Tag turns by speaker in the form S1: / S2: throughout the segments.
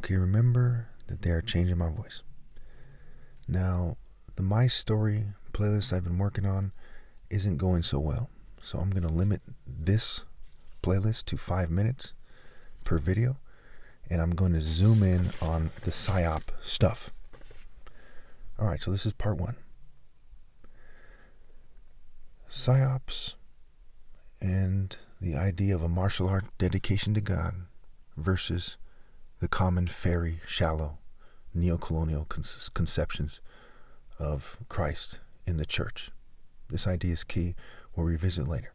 S1: Okay, remember that they are changing my voice. Now, the My Story playlist I've been working on isn't going so well. So I'm going to limit this playlist to 5 minutes per video. And I'm going to zoom in on the PSYOP stuff. Alright, so this is part 1. PSYOPs and the idea of a martial art dedication to God versus the common fairy, shallow, neo-colonial conceptions of Christ in the church. This idea is key. We'll revisit later.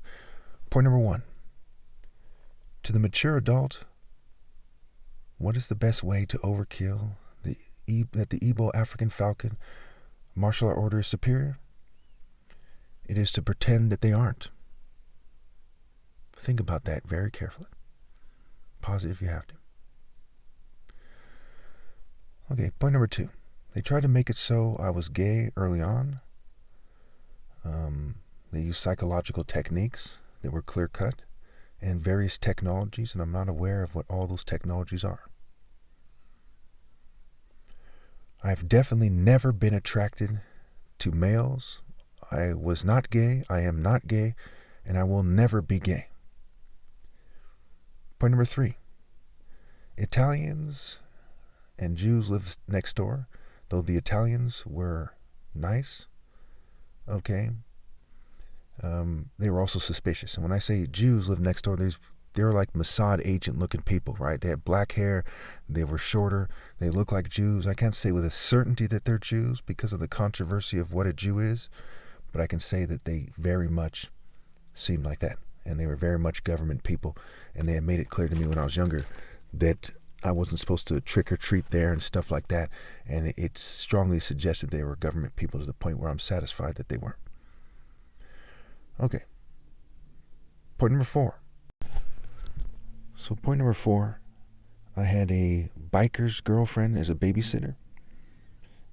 S1: Point number 1. To the mature adult, what is the best way to overkill that the Igbo African falcon martial art order is superior? It is to pretend that they aren't. Think about that very carefully. Pause it if you have to. Okay, point number 2. They tried to make it so I was gay early on. They used psychological techniques that were clear-cut and various technologies, and I'm not aware of what all those technologies are. I've definitely never been attracted to males. I was not gay, I am not gay, and I will never be gay. Point number 3. Italians and Jews lived next door, though the Italians were nice, okay, they were also suspicious. And when I say Jews lived next door, they were like Mossad agent looking people, right? They had black hair, they were shorter, they looked like Jews. I can't say with a certainty that they're Jews because of the controversy of what a Jew is, but I can say that they very much seemed like that. And they were very much government people, and they had made it clear to me when I was younger that I wasn't supposed to trick or treat there and stuff like that, and it strongly suggested they were government people to the point where I'm satisfied that they weren't. Okay. Point number 4. So point number 4, I had a biker's girlfriend as a babysitter,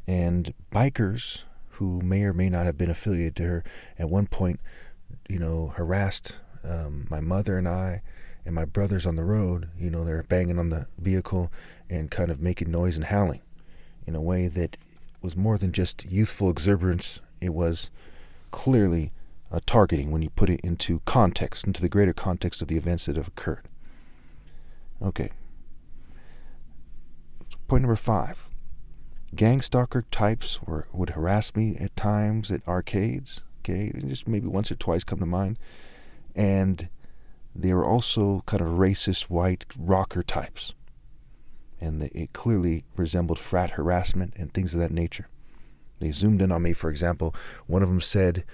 S1: and bikers who may or may not have been affiliated to her at one point, harassed my mother and I and my brothers on the road. They were banging on the vehicle and kind of making noise and howling in a way that was more than just youthful exuberance. It was clearly targeting when you put it into context, into the greater context of the events that have occurred. Okay. Point number 5. Gangstalker types would harass me at times at arcades. Okay, just maybe once or twice come to mind. And they were also kind of racist white rocker types. And it clearly resembled frat harassment and things of that nature. They zoomed in on me, for example. One of them said,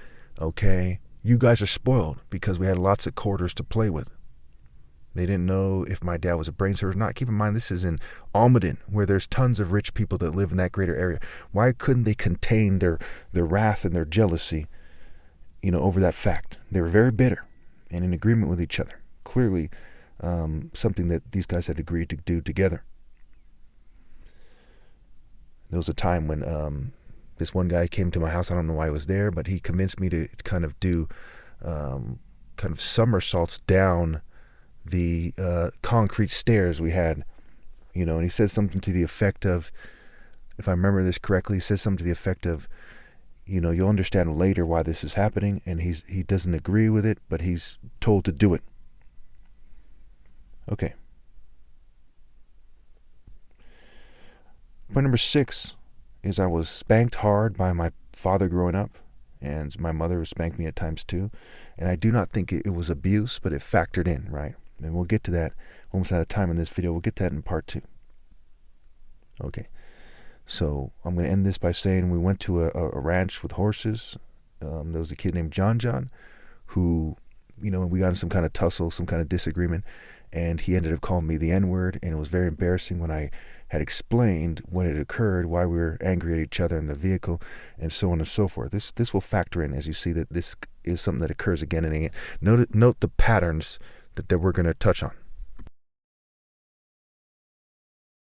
S1: okay, you guys are spoiled because we had lots of quarters to play with. They didn't know if my dad was a brain surgeon or not. Keep in mind, this is in Almaden, where there's tons of rich people that live in that greater area. Why couldn't they contain their wrath and their jealousy, over that fact? They were very bitter and in agreement with each other. Clearly, something that these guys had agreed to do together. There was a time when this one guy came to my house. I don't know why he was there, but he convinced me to kind of do somersaults down the concrete stairs we had, and he said something to the effect of, if I remember this correctly, he said something to the effect of, you'll understand later why this is happening, and he doesn't agree with it, but he's told to do it. Okay. Point number 6 is I was spanked hard by my father growing up, and my mother spanked me at times too, and I do not think it was abuse, but it factored in, right? And we'll get to that. Almost out of time in this video. We'll get to that in part 2. Okay. So I'm going to end this by saying we went to a ranch with horses. There was a kid named John who, we got in some kind of tussle, some kind of disagreement, and he ended up calling me the N-word, and it was very embarrassing when I had explained when it occurred, why we were angry at each other in the vehicle, and so on and so forth. This will factor in as you see that this is something that occurs again and again. Note the patterns that we're going to touch on.